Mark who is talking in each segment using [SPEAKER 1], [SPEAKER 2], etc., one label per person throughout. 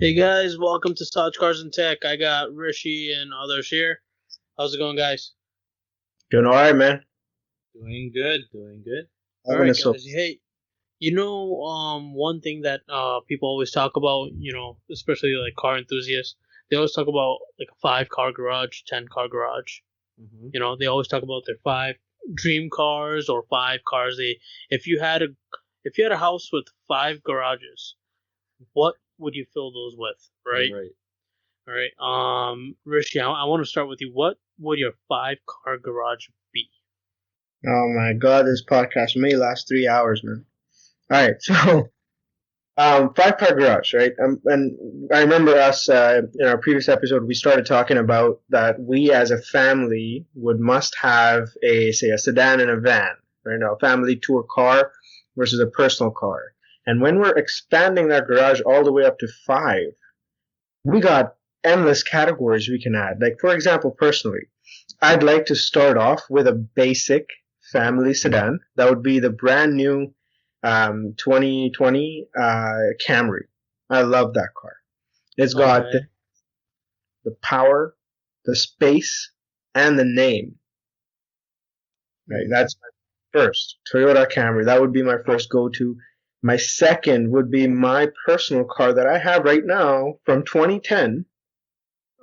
[SPEAKER 1] Hey guys, welcome to Saaj Cars Tech. I got Rishi and others here. How's it going, guys?
[SPEAKER 2] Doing all right, man.
[SPEAKER 1] Doing good, doing good. All
[SPEAKER 2] Having a
[SPEAKER 1] right,
[SPEAKER 2] so
[SPEAKER 1] guys. Hey, one thing that people always talk about, especially like car enthusiasts, they always talk about like a 5 car garage, 10 car garage.
[SPEAKER 2] hmm
[SPEAKER 1] They always talk about their 5 dream cars or 5 cars. If you had a, if you had a house with 5 garages, what would you fill those with, right?
[SPEAKER 2] Right.
[SPEAKER 1] All right. Rishi, I want to start with you. What would your 5 car garage be?
[SPEAKER 2] Oh my God, this podcast may last 3 hours, man. All right, so 5 car garage, right? And I remember us in our previous episode, we started talking about that we as a family would must have a sedan and a van, right? Now, a family tour car versus a personal car. And when we're expanding that garage all the way up to 5, we got endless categories we can add. Like, for example, personally, I'd like to start off with a basic family sedan. That would be the brand new 2020 Camry. I love that car. It's got
[SPEAKER 1] Okay.
[SPEAKER 2] the power, the space, and the name. Right,
[SPEAKER 1] Hmm.
[SPEAKER 2] that's my first Toyota Camry. That would be my first go-to. My second would be my personal car that I have right now from 2010,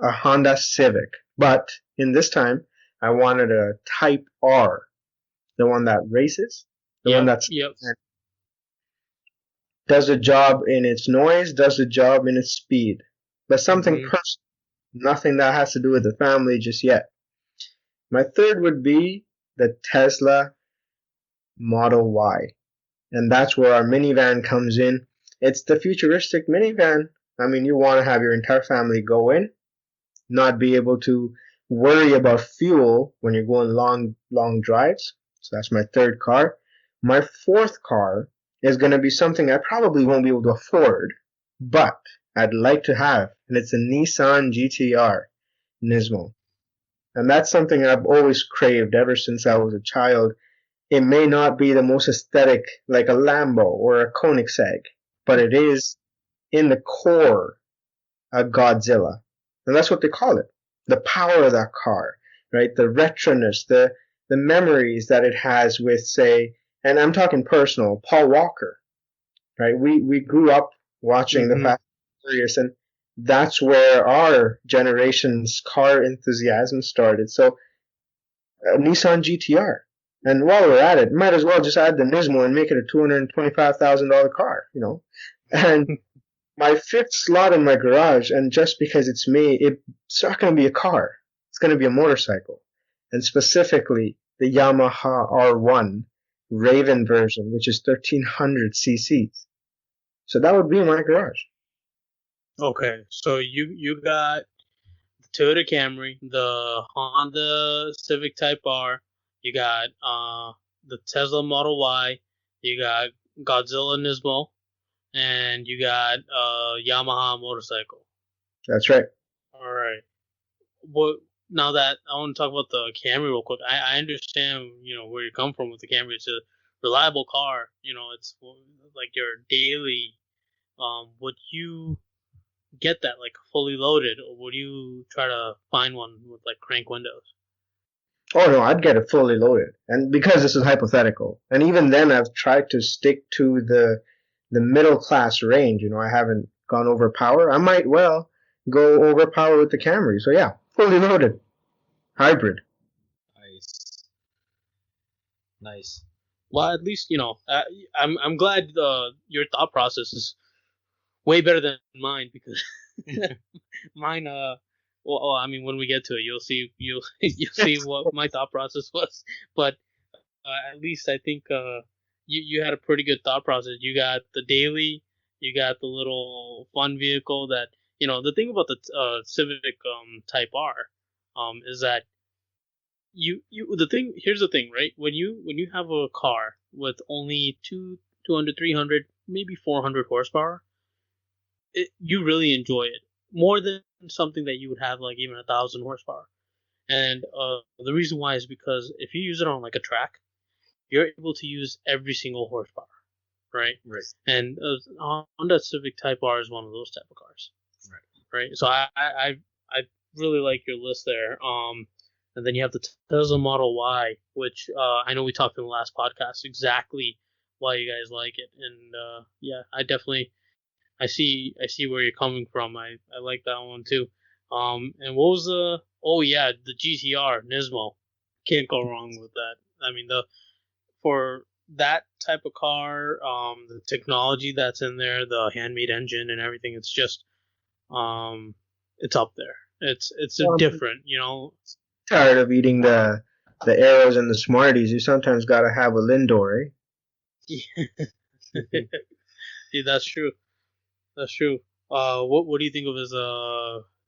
[SPEAKER 2] a Honda Civic. But in this time, I wanted a Type R, the one that races, the one
[SPEAKER 1] Yep.
[SPEAKER 2] that
[SPEAKER 1] Yep.
[SPEAKER 2] does the job in its noise, does the job in its speed. But something
[SPEAKER 1] Hmm.
[SPEAKER 2] personal, nothing that has to do with the family just yet. My third would be the Tesla Model Y. And that's where our minivan comes in. It's the futuristic minivan. I mean, you want to have your entire family go in, not be able to worry about fuel when you're going long drives. So that's my third car. My fourth car is going to be something I probably won't be able to afford, but I'd like to have, and it's a Nissan GTR Nismo. And that's something I've always craved ever since I was a child. It may not be the most aesthetic like a Lambo or a Koenigsegg, but it is in the core a Godzilla. And that's what they call it. The power of that car, right? The retroness, the memories that it has with, say, and I'm talking personal, Paul Walker, right? We grew up watching the
[SPEAKER 1] Hmm.
[SPEAKER 2] Fast and Furious, and that's where our generation's car enthusiasm started. So Nissan GTR. And while we're at it, might as well just add the Nismo and make it a $225,000 car. And my fifth slot in my garage, and just because it's me, it's not going to be a car. It's going to be a motorcycle. And specifically, the Yamaha R1 Raven version, which is 1300 cc's. So that would be my garage.
[SPEAKER 1] Okay. So you got the Toyota Camry, the Honda Civic Type R, you got the Tesla Model Y, you got Godzilla Nismo, and you got Yamaha motorcycle.
[SPEAKER 2] That's right.
[SPEAKER 1] All right. What now that I want to talk about the Camry real quick. I understand where you come from with the Camry. It's a reliable car. It's like your daily. Would you get that like fully loaded, or would you try to find one with like crank windows?
[SPEAKER 2] Oh no, I'd get it fully loaded. And because this is hypothetical, and even then I've tried to stick to the middle class range. I haven't gone overpower. I might well go overpower with the Camry. So yeah, fully loaded. Hybrid.
[SPEAKER 1] Nice, nice. Well, at least I'm glad your thought process is way better than mine because mine well, I mean when we get to it you'll see what my thought process was, but at least I think you had a pretty good thought process. You got the daily, you got the little fun vehicle that the thing about the Civic Type R is that you the thing here's the thing, right? When you have a car with only 200 300 maybe 400 horsepower, you really enjoy it more than something that you would have like even 1,000 horsepower. And the reason why is because if you use it on like a track, you're able to use every single horsepower, right?
[SPEAKER 2] Right.
[SPEAKER 1] And Honda Civic Type R is one of those type of cars. right? So I really like your list there. And then you have the Tesla Model Y, which I know we talked in the last podcast exactly why you guys like it, and yeah, I see where you're coming from. I like that one too. And what was the? Oh yeah, the GTR Nismo. Can't go wrong with that. I mean, the for that type of car, the technology that's in there, the handmade engine and everything, it's just it's up there. It's a
[SPEAKER 2] Well, I'm
[SPEAKER 1] different, you know.
[SPEAKER 2] tired of eating the arrows and the Smarties. You sometimes gotta have a Lindor, eh?
[SPEAKER 1] Yeah, that's true. That's true. What do you think of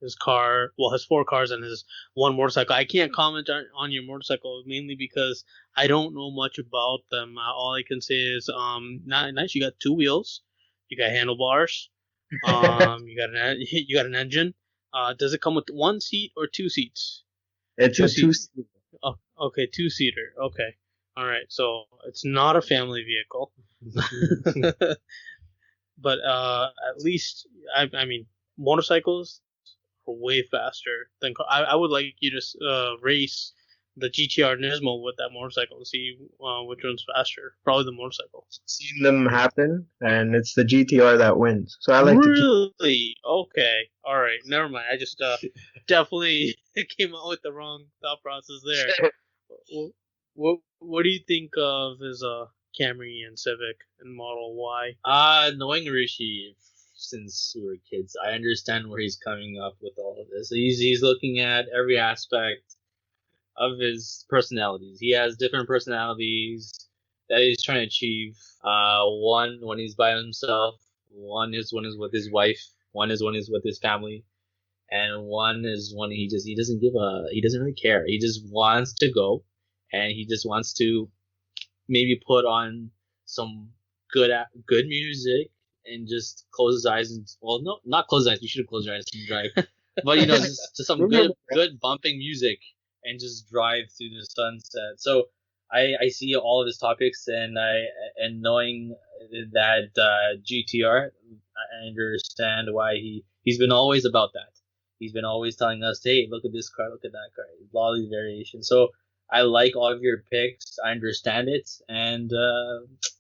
[SPEAKER 1] his car? Well, his four cars and his one motorcycle. I can't comment on your motorcycle mainly because I don't know much about them. All I can say is not nice. You got two wheels, you got handlebars, you got an engine. Does it come with one seat or two seats?
[SPEAKER 2] It's
[SPEAKER 1] Two
[SPEAKER 2] a two.
[SPEAKER 1] seats. Oh, okay, two seater. Okay, all right. So it's not a family vehicle. But at least I mean motorcycles are way faster than I would like you to race the GTR Nismo with that motorcycle and see which one's faster. Probably the motorcycle.
[SPEAKER 2] Seen them happen, and it's the GTR that wins. So I like the G.
[SPEAKER 1] Really? Okay. All right. Never mind. I just definitely came out with the wrong thought process there. What do you think of his Camry and Civic and Model Y?
[SPEAKER 3] Knowing Rishi since we were kids, I understand where he's coming up with all of this. He's looking at every aspect of his personalities. He has different personalities that he's trying to achieve. One when he's by himself, one is with his wife, one is when he's with his family, and one is when he doesn't he doesn't really care. He just wants to go, and he just wants to maybe put on some good music and just close his eyes and well no not close his eyes, you should have closed your eyes and drive, but just some good bumping music and just drive through the sunset. So I see all of his topics, and knowing that GTR, I understand why he's been always about that. He's been always telling us, hey, look at this car, look at that car, all these variations. So I like all of your picks. I understand it, and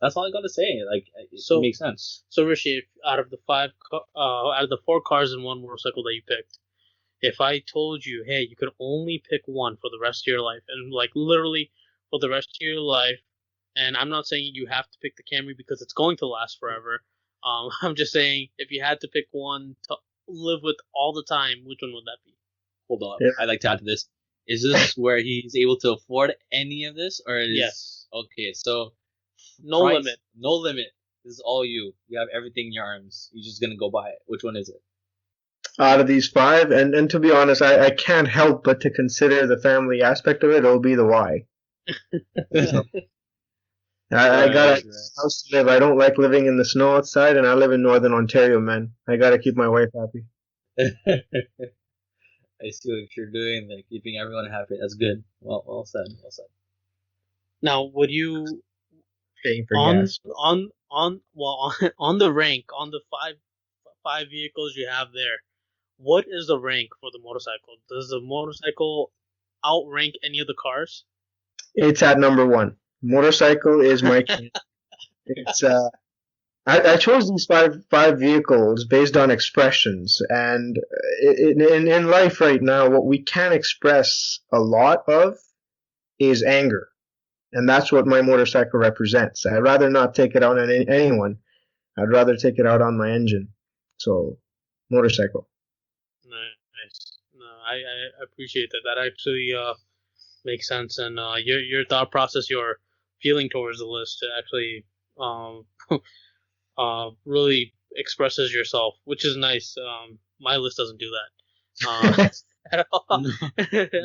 [SPEAKER 3] that's all I got to say. Like, it makes sense.
[SPEAKER 1] So Rishi, out of the out of the four cars and one motorcycle that you picked, if I told you, hey, you could only pick one for the rest of your life, and like literally for the rest of your life, and I'm not saying you have to pick the Camry because it's going to last forever. I'm just saying if you had to pick one to live with all the time, which one would that be?
[SPEAKER 3] Hold on, yeah. I'd like to add to this. Is this where he's able to afford any of this, or is
[SPEAKER 1] yes?
[SPEAKER 3] Okay, so
[SPEAKER 1] no limit.
[SPEAKER 3] No limit. This is all you. You have everything in your arms. You're just gonna go buy it. Which one is it?
[SPEAKER 2] Out of these five, and to be honest, I can't help but to consider the family aspect of it. It'll be the Y. So, I got a house to live. I don't like living in the snow outside, and I live in northern Ontario, man. I gotta keep my wife happy.
[SPEAKER 3] I see what you're doing there, keeping everyone happy. That's good. Well said. Well said.
[SPEAKER 1] Now, would you
[SPEAKER 2] paying for gas
[SPEAKER 1] on the rank on the five vehicles you have there? What is the rank for the motorcycle? Does the motorcycle outrank any of the cars?
[SPEAKER 2] It's at number one. Motorcycle is my king. It's I chose these five vehicles based on expressions, and in life right now, what we can express a lot of is anger, and that's what my motorcycle represents. I'd rather not take it out on anyone. I'd rather take it out on my engine. So, motorcycle.
[SPEAKER 1] Nice. No, I appreciate that. That actually makes sense, and your thought process, your feeling towards the list actually really expresses yourself, which is nice. My list doesn't do that at all.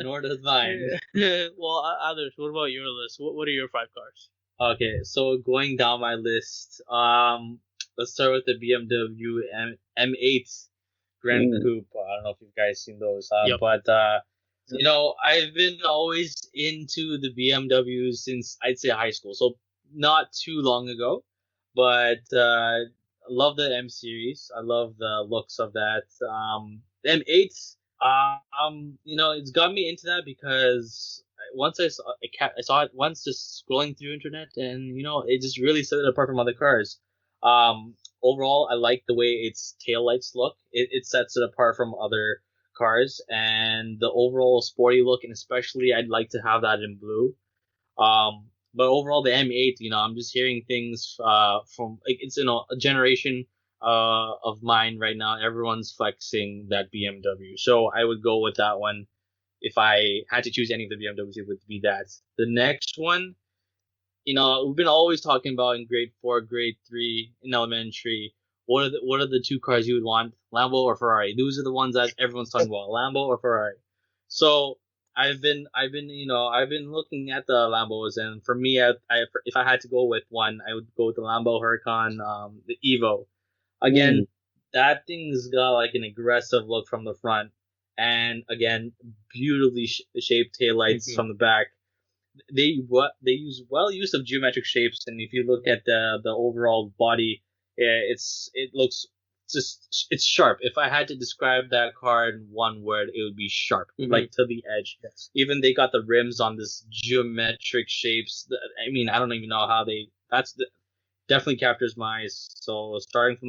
[SPEAKER 3] Nor does mine.
[SPEAKER 1] Well, others. What about your list? What are your five cars?
[SPEAKER 3] Okay, so going down my list, let's start with the BMW M8 Grand Coupe. I don't know if you guys seen those,
[SPEAKER 1] yep.
[SPEAKER 3] But I've been always into the BMWs since I'd say high school, so not too long ago. But love the M series. I love the looks of that. The M8, it's got me into that because once I saw it once just scrolling through internet, and it just really set it apart from other cars. Overall, I like the way its taillights look. It sets it apart from other cars, and the overall sporty look, and especially I'd like to have that in blue. But overall, the M8, I'm just hearing things from like it's a generation of mine right now. Everyone's flexing that BMW, so I would go with that one. If I had to choose any of the BMWs, it would be that. The next one, we've been always talking about in grade 4, grade 3, in elementary. What are the two cars you would want, Lambo or Ferrari? Those are the ones that everyone's talking about, Lambo or Ferrari. So I've been looking at the Lambos, and for me, if I had to go with one, I would go with the Lambo Huracan, the Evo. Again, that thing's got like an aggressive look from the front, and again, beautifully shaped taillights from the back. They use well use of geometric shapes, and if you look at the overall body, it looks it's sharp. If I had to describe that car in one word, it would be sharp, like to the edge.
[SPEAKER 1] Yes.
[SPEAKER 3] Even they got the rims on this geometric shapes. I mean, I don't even know how definitely captures my eyes. So starting from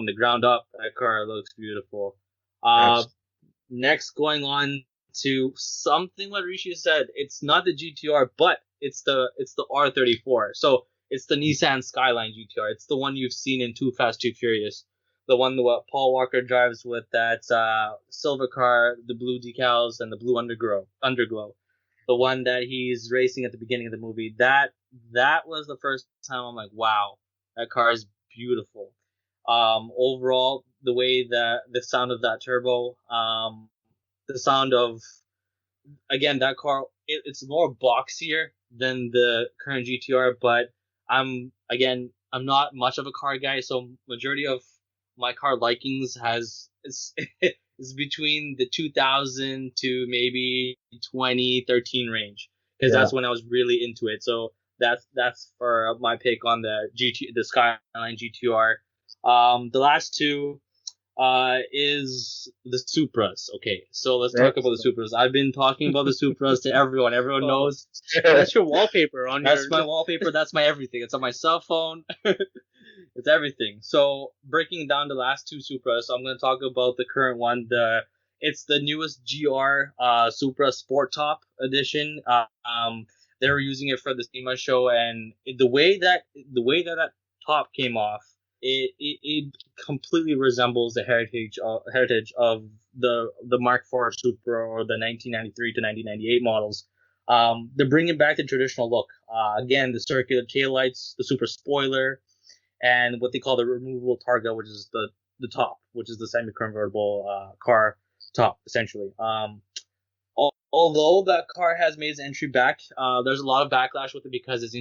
[SPEAKER 3] the ground up, that car looks beautiful. Next, going on to something what Rishi said. It's not the GTR, but it's the R34. So it's the Nissan Skyline GTR. It's the one you've seen in Too Fast, Too Furious. The one that Paul Walker drives with that silver car, the blue decals, and the blue underglow. The one that he's racing at the beginning of the movie. That was the first time I'm like, wow, that car is beautiful. Overall, the way the sound of that turbo, the sound of, again, that car, it's more boxier than the current GTR, but I'm not much of a car guy, so majority of my car likings is between the 2000 to maybe 2013 range, because that's when I was really into it. So that's for my pick on the Skyline GTR. The last two is the Supras. Okay, so let's talk about the Supras. I've been talking about the Supras to everyone. Everyone knows.
[SPEAKER 1] That's your wallpaper on
[SPEAKER 3] That's my wallpaper. That's my everything. It's on my cell phone. It's everything. So breaking down the last two Supras, so I'm going to talk about the current one. It's the newest GR Supra Sport Top edition. They were using it for the SEMA show, and the way that top came off, it completely resembles the heritage of the Mark IV Supra or the 1993 to 1998 models. They're bringing back the traditional look. Again, the circular taillights, the super spoiler, and what they call the removable targa, which is the top, which is the semi-convertible car top, essentially. Although that car has made its entry back, there's a lot of backlash with it because it's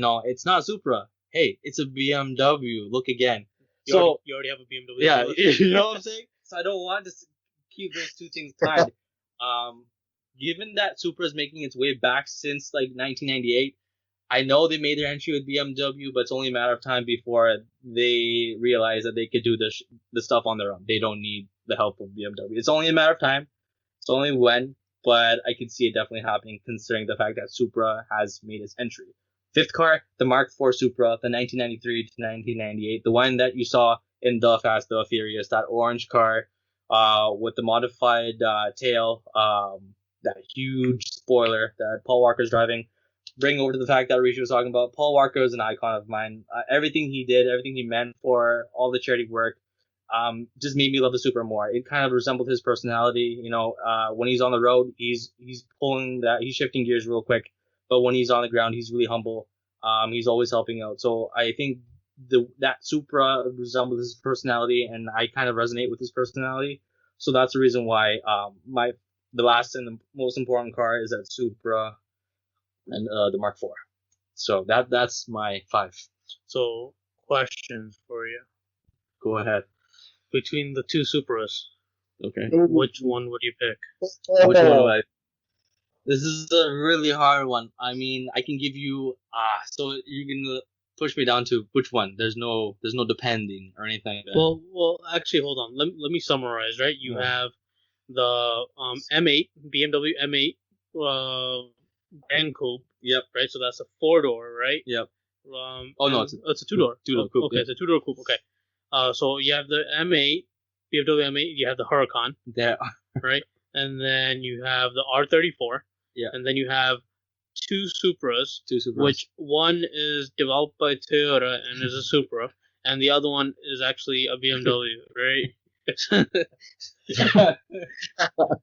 [SPEAKER 3] not a Supra. Hey, it's a BMW. Look again.
[SPEAKER 1] You already have a BMW.
[SPEAKER 3] Yeah, you know what I'm saying? So I don't want to keep those two things tied. Given that Supra is making its way back since like 1998, I know they made their entry with BMW, but it's only a matter of time before they realize that they could do the stuff on their own. They don't need the help of BMW. It's only a matter of time. It's only when, but I can see it definitely happening considering the fact that Supra has made its entry. Fifth car, the Mark IV Supra, the 1993 to 1998, the one that you saw in The Fast, the Furious, that orange car with the modified tail, that huge spoiler that Paul Walker's driving. Bring over to the fact that Rishi was talking about, Paul Walker is an icon of mine. Everything he did, everything he meant for all the charity work, just made me love the Supra more. It kind of resembled his personality. When he's on the road, he's pulling that, he's shifting gears real quick. But when he's on the ground, he's really humble. He's always helping out. So I think that Supra resembles his personality, and I kind of resonate with his personality. So that's the reason why the last and the most important car is that Supra and the Mark IV. So that's my 5.
[SPEAKER 1] So, question for you.
[SPEAKER 3] Go ahead.
[SPEAKER 1] Between the two Supras,
[SPEAKER 3] Okay.
[SPEAKER 1] which one would you pick?
[SPEAKER 3] Which one would I? This is a really hard one. I mean, I can give you so you're gonna push me down to which one. There's no depending or anything like that.
[SPEAKER 1] Well, actually, hold on. Let me summarize. Right, you have the M8 BMW M8 Grand Coupe.
[SPEAKER 3] Yep.
[SPEAKER 1] Right, so that's a 4-door, right?
[SPEAKER 3] Yep.
[SPEAKER 1] No, it's a 2-door.
[SPEAKER 3] Two-door coupe.
[SPEAKER 1] Okay, it's a 2-door coupe. Okay. So you have the M8 BMW M8. You have the Huracan.
[SPEAKER 3] Yeah.
[SPEAKER 1] Right, and then you have the R34.
[SPEAKER 3] Yeah.
[SPEAKER 1] And then you have two Supras.
[SPEAKER 3] Two Supras.
[SPEAKER 1] Which one is developed by Toyota and is a Supra, and the other one is actually a BMW, right?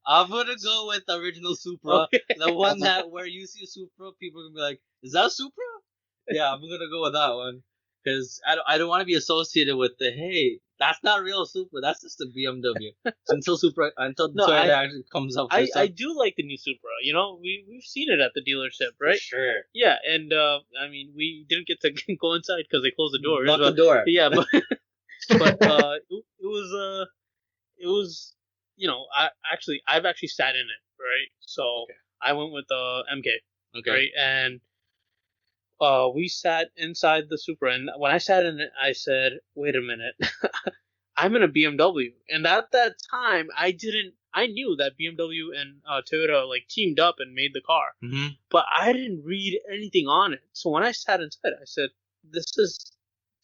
[SPEAKER 3] I'm gonna go with the original Supra, the one that where you see a Supra, people are gonna be like, "Is that a Supra?" Yeah, I'm gonna go with that one because I don't want to be associated with the hey, that's not real Supra, that's just a BMW. until Toyota actually comes up.
[SPEAKER 1] I do like the new Supra. You know, we've seen it at the dealership, right?
[SPEAKER 3] For sure.
[SPEAKER 1] Yeah, and I mean, we didn't get to go inside because they closed the doors.
[SPEAKER 3] Lock the door.
[SPEAKER 1] Yeah, but it was you know I've actually sat in it, right? So I went with the MK, right? And we sat inside the Supra, and when I sat in it, I said, "Wait a minute, I'm in a BMW." And at that time, I knew that BMW and Toyota like teamed up and made the car, but I didn't read anything on it. So when I sat inside, I said,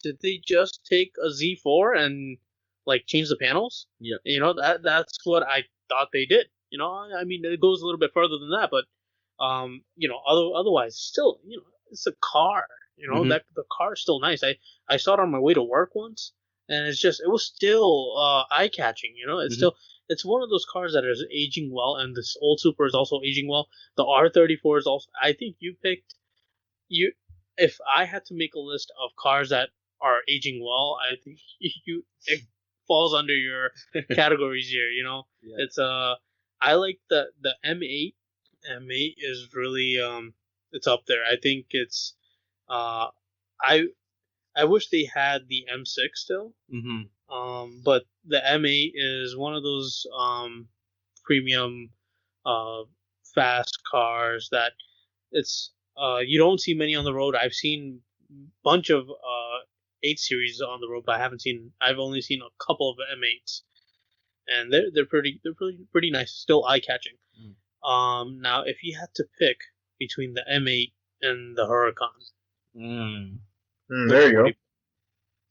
[SPEAKER 1] did they just take a Z4 and like change the panels?"
[SPEAKER 3] Yeah.
[SPEAKER 1] You know, that's what I thought they did. You know, I mean, it goes a little bit further than that, but you know, otherwise, still, you know, it's a car. You know, that the car is still nice. I saw it on my way to work once, and it was still eye catching. You know, it's one of those cars that is aging well, and this old Supra is also aging well. The R34 is also. I think you picked you. If I had to make a list of cars that are aging well, I think it falls under your categories here. You know, it's I like the M8. M8 is really it's up there. I think it's I wish they had the M6 still. But the M8 is one of those premium fast cars that it's you don't see many on the road. I've seen bunch of 8 series on the road, but I've only seen a couple of M8s, and they're pretty nice, still eye catching. Now if you had to pick between the M8 and the Huracan,
[SPEAKER 2] there you go.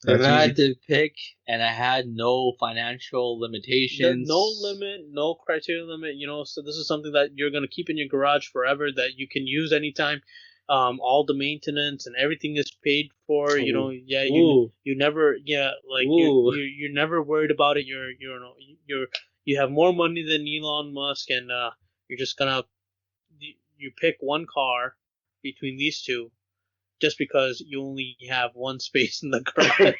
[SPEAKER 3] If I had to pick, and I had no financial limitations,
[SPEAKER 1] no limit, no criteria limit, you know, so this is something that you're gonna keep in your garage forever, that you can use anytime. All the maintenance and everything is paid for. You know, you never, you're never worried about it. You have more money than Elon Musk, and you're just gonna you pick one car between these two, just because you only have one space in the garage.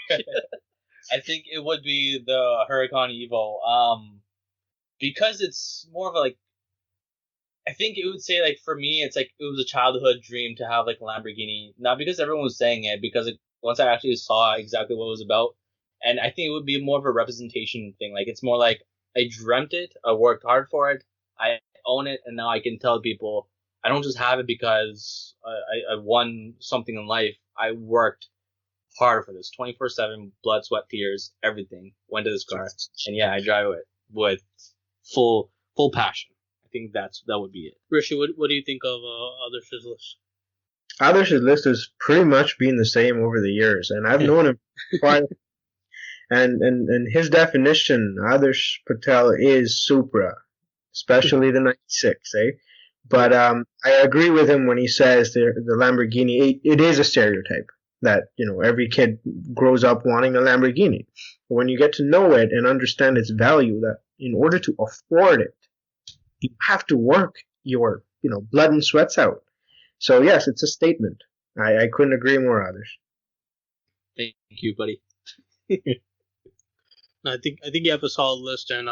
[SPEAKER 3] I think it would be the Huracan Evo, because it's more of a, like, I think it would say, like, for me, it's like it was a childhood dream to have like a Lamborghini, not because everyone was saying it, because once I actually saw exactly what it was about, and I think it would be more of a representation thing. Like, it's more like I dreamt it, I worked hard for it, I own it, and now I can tell people I don't just have it because I won something in life. I worked hard for this, 24/7, blood, sweat, tears, everything went to this car, and yeah, I drive it with full passion. I think that would be it.
[SPEAKER 1] Rishi, what do you think of Adarsh's list?
[SPEAKER 2] Adarsh's list has pretty much been the same over the years, and I've known him quite. And his definition, Adarsh Patel, is Supra, especially the 96, eh? But I agree with him when he says the Lamborghini, it is a stereotype that, you know, every kid grows up wanting a Lamborghini. But when you get to know it and understand its value, that in order to afford it, you have to work your, you know, blood and sweats out. So yes, it's a statement. I couldn't agree more, Adarsh.
[SPEAKER 3] Thank you, buddy.
[SPEAKER 1] I think you have a solid list, and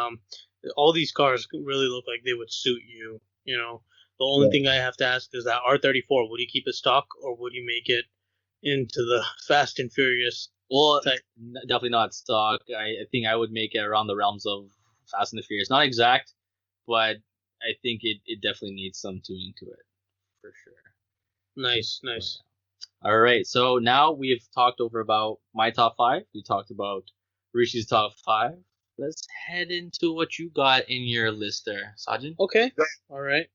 [SPEAKER 1] all these cars really look like they would suit you. You know, the only thing I have to ask is that R34, would you keep it stock, or would you make it into the Fast and Furious?
[SPEAKER 3] Well, definitely not stock. I think I would make it around the realms of Fast and the Furious. Not exact, but I think it definitely needs some tuning to it, for sure.
[SPEAKER 1] Nice.
[SPEAKER 3] All right, so now we've talked over about my top 5. We talked about Rishi's top 5. Let's head into what you got in your list there, Sajin.
[SPEAKER 1] Okay. All right.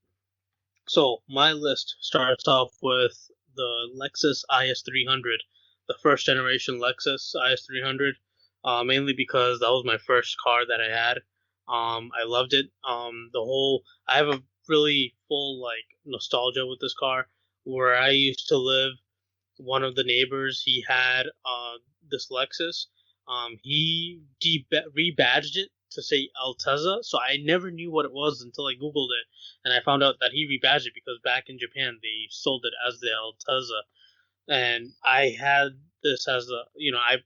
[SPEAKER 1] So my list starts off with the Lexus IS300, the first generation Lexus IS300, mainly because that was my first car that I had. I loved it. I have a really full like nostalgia with this car. Where I used to live, one of the neighbors, he had this Lexus. He rebadged it to say Altezza, so I never knew what it was until I googled it, and I found out that he rebadged it because back in Japan they sold it as the Altezza, and I had this as I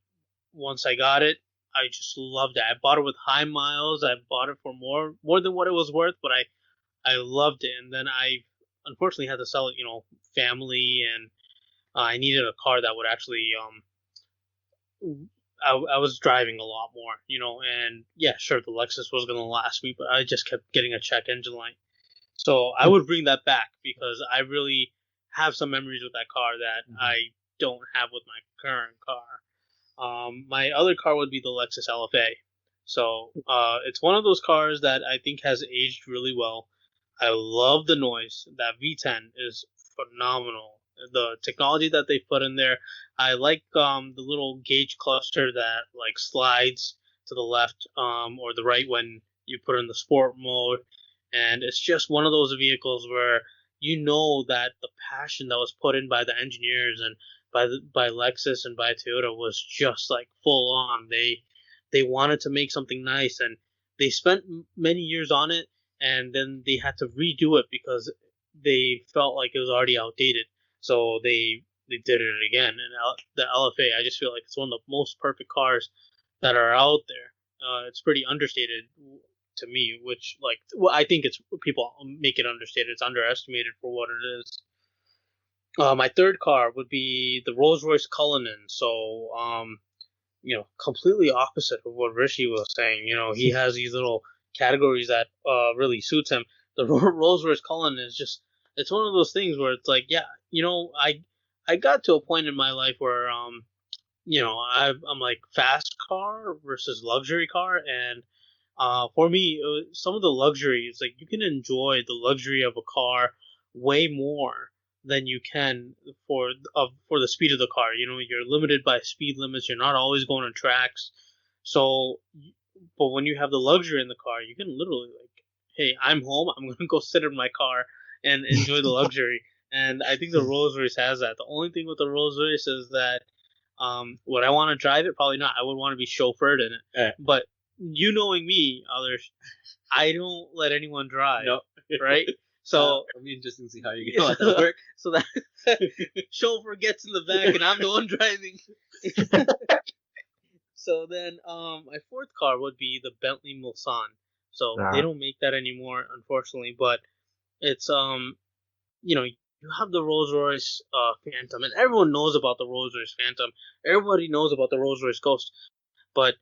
[SPEAKER 1] once I got it, I just loved it. I bought it with high miles. I bought it for more than what it was worth, but I loved it, and then I unfortunately had to sell it. Family and I needed a car that would actually I was driving a lot more, and yeah, sure, the Lexus was gonna last me, but I just kept getting a check engine light. So I would bring that back because I really have some memories with that car that I don't have with my current car. My other car would be the Lexus LFA. So it's one of those cars that I think has aged really well. I love the noise. That V10 is phenomenal. The technology that they put in there, I like the little gauge cluster that like slides to the left or the right when you put in the sport mode, and it's just one of those vehicles where that the passion that was put in by the engineers and by Lexus and by Toyota was just like full on. They wanted to make something nice, and they spent many years on it, and then they had to redo it because they felt like it was already outdated. So they did it again. And the LFA, I just feel like it's one of the most perfect cars that are out there. It's pretty understated to me, which I think it's people make it understated. It's underestimated for what it is. My third car would be the Rolls Royce Cullinan. So, completely opposite of what Rishi was saying. He has these little categories that really suits him. The Rolls Royce Cullinan is it's one of those things where it's like, yeah, I got to a point in my life where, I'm like fast car versus luxury car. And for me, some of the luxuries, like you can enjoy the luxury of a car way more than you can for the speed of the car. You're limited by speed limits. You're not always going on tracks. So, but when you have the luxury in the car, you can literally like, hey, I'm home. I'm gonna go sit in my car and enjoy the luxury. And I think the Rolls Royce has that. The only thing with the Rolls Royce is that would I want to drive it? Probably not. I would want to be chauffeured in it. But you knowing me, others, I don't let anyone drive.
[SPEAKER 3] No.
[SPEAKER 1] Right? So
[SPEAKER 3] it'll be interesting to see how you get let that work.
[SPEAKER 1] so that chauffeur gets in the back and I'm the one driving. So then, my fourth car would be the Bentley Mulsanne. So they don't make that anymore, unfortunately. But it's you have the Rolls Royce Phantom, and everyone knows about the Rolls Royce Phantom. Everybody knows about the Rolls Royce Ghost. But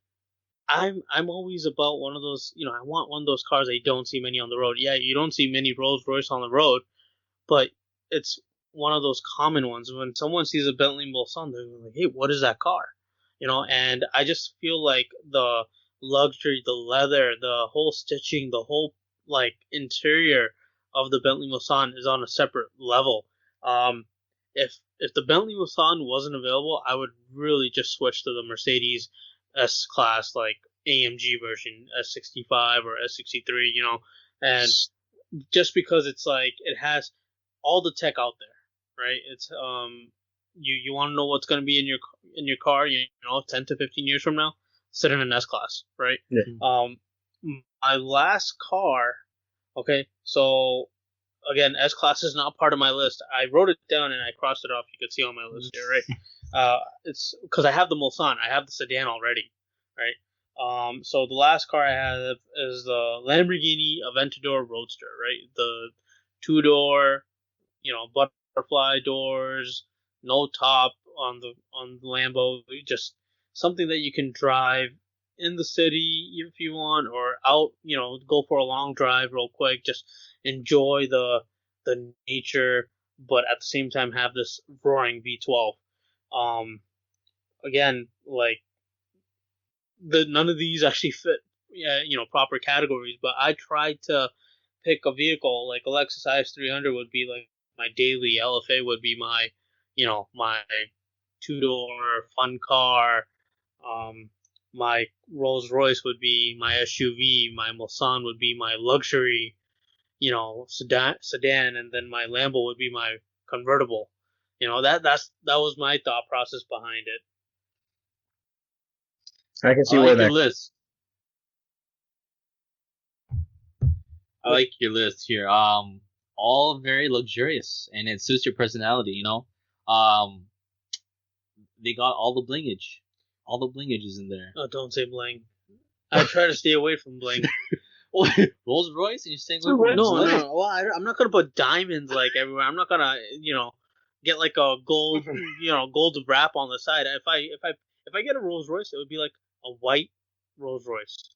[SPEAKER 1] I'm always about one of those. I want one of those cars that you don't see many on the road. Yeah, you don't see many Rolls Royce on the road, but it's one of those common ones. When someone sees a Bentley Mulsanne, they're like, "Hey, what is that car?" And I just feel like the luxury, the leather, the whole stitching, the whole like interior of the Bentley Mulsanne is on a separate level. Um, if the Bentley Mulsanne wasn't available, I would really just switch to the Mercedes S class, like AMG version, S65 or S63. And just because it's like it has all the tech out there, right? It's you want to know what's going to be in your car, 10 to 15 years from now, sit in an S class, right?
[SPEAKER 2] Yeah.
[SPEAKER 1] My last car, okay, so again, S class is not part of my list. I wrote it down and I crossed it off. You could see on my list here, right? It's because I have the Mulsanne, I have the sedan already, right? So the last car I have is the Lamborghini Aventador Roadster, right? The two-door, butterfly doors, no top on the Lambo, just something that you can drive in the city if you want, or out, go for a long drive real quick, just enjoy the nature, but at the same time have this roaring V12. Again, like none of these actually fit, proper categories. But I tried to pick a vehicle like a Lexus IS 300 would be like my daily. LFA would be my, my two-door fun car. Um, my Rolls Royce would be my SUV. My Mulsanne would be my luxury, sedan, and then my Lambo would be my convertible. That was my thought process behind it.
[SPEAKER 2] I can
[SPEAKER 3] I
[SPEAKER 2] see where
[SPEAKER 3] like your
[SPEAKER 2] that.
[SPEAKER 3] list. I like your list here. All very luxurious, and it suits your personality. They got all the blingage. All the blingage is in there.
[SPEAKER 1] Oh, don't say bling. I try to stay away from bling.
[SPEAKER 3] Rolls Royce, and you're staying away from
[SPEAKER 1] No.
[SPEAKER 3] bling?
[SPEAKER 1] Well, I'm not gonna put diamonds like everywhere. I'm not gonna, get like a gold, gold wrap on the side. If I get a Rolls Royce, it would be like a white Rolls Royce.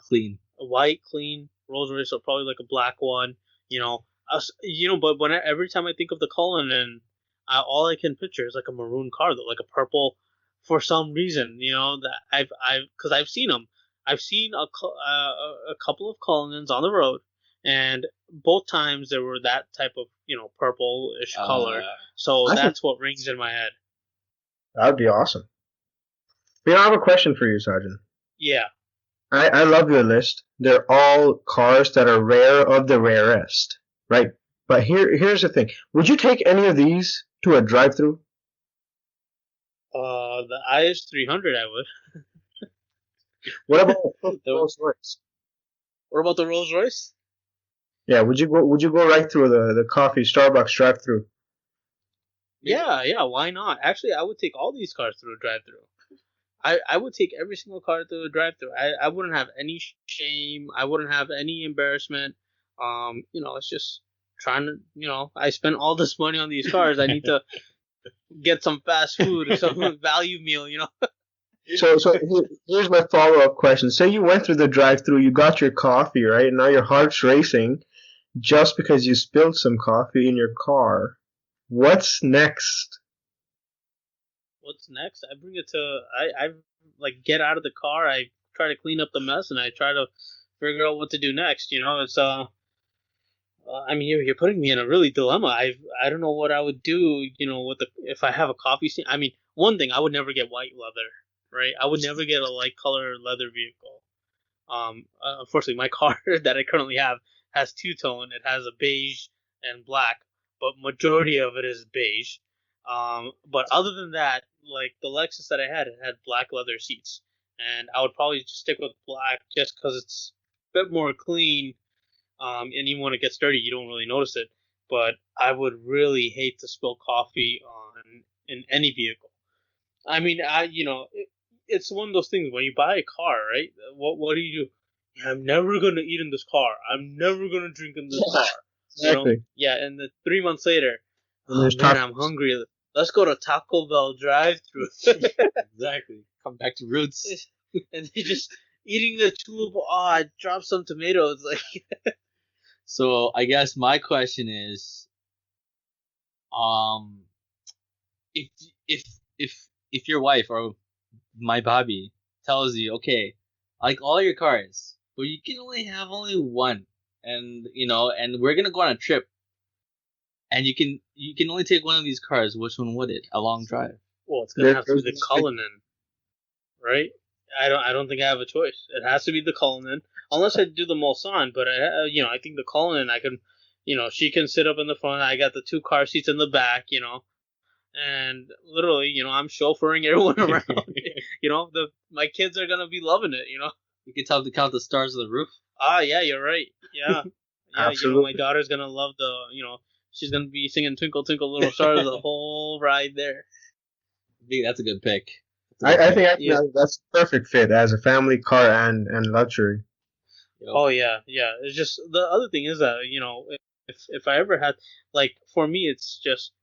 [SPEAKER 3] Clean.
[SPEAKER 1] A white, clean Rolls Royce, or probably like a black one. But every time I think of the Cullinan, all I can picture is like a maroon car, though, like a purple, for some reason. That because I've seen them. I've seen a couple of Cullinans on the road, and both times there were that type of purple-ish color. So
[SPEAKER 2] I think
[SPEAKER 1] that's what rings in my head.
[SPEAKER 2] that would be awesome. But I have a question for you, Sergeant.
[SPEAKER 1] Yeah.
[SPEAKER 2] I love your list. They're all cars that are rare of the rarest, right? But here's the thing. Would you take any of these to a drive-through?
[SPEAKER 1] The IS 300, I would.
[SPEAKER 2] What about the Rolls Royce?
[SPEAKER 1] What about the Rolls Royce?
[SPEAKER 2] Yeah, would you go right through the coffee Starbucks drive-through?
[SPEAKER 1] Yeah, why not? Actually, I would take all these cars through a drive-through. I would take every single car through a drive-through. I wouldn't have any shame. I wouldn't have any embarrassment. It's just trying to, I spent all this money on these cars. I need to get some fast food or some value meal.
[SPEAKER 2] So here's my follow-up question. Say you went through the drive-through, you got your coffee, right? And now your heart's racing just because you spilled some coffee in your car. What's next?
[SPEAKER 1] What's next? I bring it to I like get out of the car. I try to clean up the mess, and I try to figure out what to do next. It's I mean, you're putting me in a really dilemma. I don't know what I would do. With if I have a coffee stand. I mean, one thing, I would never get white leather, right? I would never get a light color leather vehicle. Unfortunately, my car that I currently have has two-tone. It has a beige and black, but majority of it is beige. But other than that, like the Lexus that I had, it had black leather seats, and I would probably just stick with black just because it's a bit more clean. And even when it gets dirty, you don't really notice it. But I would really hate to spill coffee on in any vehicle. I mean, it's one of those things when you buy a car, right? What do you do? Yeah, I'm never gonna eat in this car. I'm never gonna drink in this car.
[SPEAKER 2] Exactly.
[SPEAKER 1] Yeah, and then 3 months later,
[SPEAKER 2] And
[SPEAKER 1] oh
[SPEAKER 2] there's
[SPEAKER 1] man,
[SPEAKER 2] tacos.
[SPEAKER 1] I'm hungry. Let's go to Taco Bell drive-through.
[SPEAKER 3] Exactly. Come back to roots.
[SPEAKER 1] And they just eating the tulip. Oh, I dropped some tomatoes. Like,
[SPEAKER 3] So I guess my question is, um, if if if your wife or my Bobby tells you, okay, I like all your cars, but you can only have only one, and and we're gonna go on a trip, and you can only take one of these cars, which one would it? A long drive.
[SPEAKER 1] well, it's gonna have to be the Cullinan, right? I don't think I have a choice. It has to be the Cullinan, unless I do the Mulsanne. But I think the Cullinan, I can, she can sit up in the front. I got the two car seats in the back, and literally, I'm chauffeuring everyone around. My kids are gonna be loving it.
[SPEAKER 3] You can tell them to count the stars on the roof.
[SPEAKER 1] Ah, yeah, you're right. Yeah, yeah.
[SPEAKER 2] Absolutely.
[SPEAKER 1] My daughter's gonna love she's gonna be singing "Twinkle Twinkle Little Stars" the whole ride there.
[SPEAKER 3] I think that's a good pick.
[SPEAKER 2] I think
[SPEAKER 1] Yeah.
[SPEAKER 2] that's a perfect fit as a family car and luxury.
[SPEAKER 1] Oh yeah, yeah. It's just the other thing is that if I ever had, like, for me it's just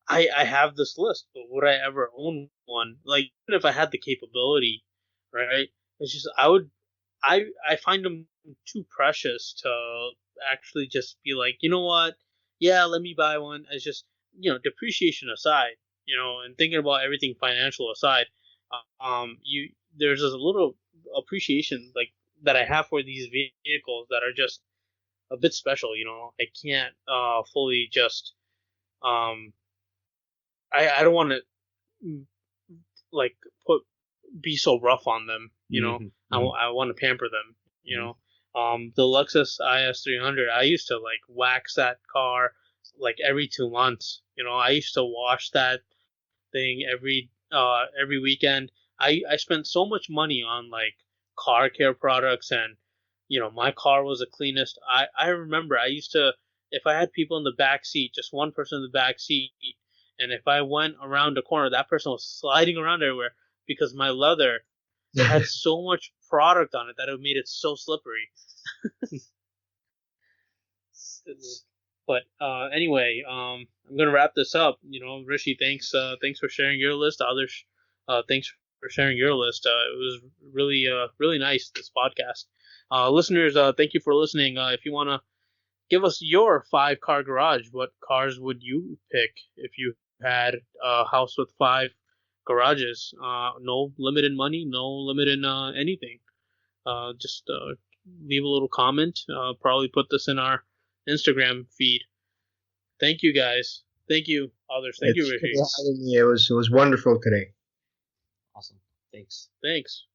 [SPEAKER 1] I have this list, but would I ever own one? Like, even if I had the capability, right? It's just I find them too precious to actually just be like, you know what? yeah, let me buy one. It's just, depreciation aside, and thinking about everything financial aside, you there's this little appreciation like that I have for these vehicles that are just a bit special. I can't fully just um I don't want to like put be so rough on them. I want to pamper them. The Lexus IS 300. I used to like wax that car like every 2 months. I used to wash that thing every weekend. I spent so much money on like car care products, and my car was the cleanest. I remember I used to, if I had people in the back seat, just one person in the back seat, and if I went around the corner, that person was sliding around everywhere because my leather had so much product on it that it made it so slippery. But anyway, I'm gonna wrap this up. Rishi, thanks for sharing your list. Others, thanks for sharing your list. It was really nice, this podcast. Listeners, thank you for listening. If you wanna give us your 5-car garage, what cars would you pick if you had a house with 5 garages? No limit in money, no limit in anything. Just leave a little comment. Probably put this in our Instagram feed. Thank you, guys. Thank you, others. Thank you,
[SPEAKER 2] It's
[SPEAKER 1] Rishi.
[SPEAKER 2] having me. It was wonderful today.
[SPEAKER 3] Awesome. Thanks.
[SPEAKER 1] Thanks.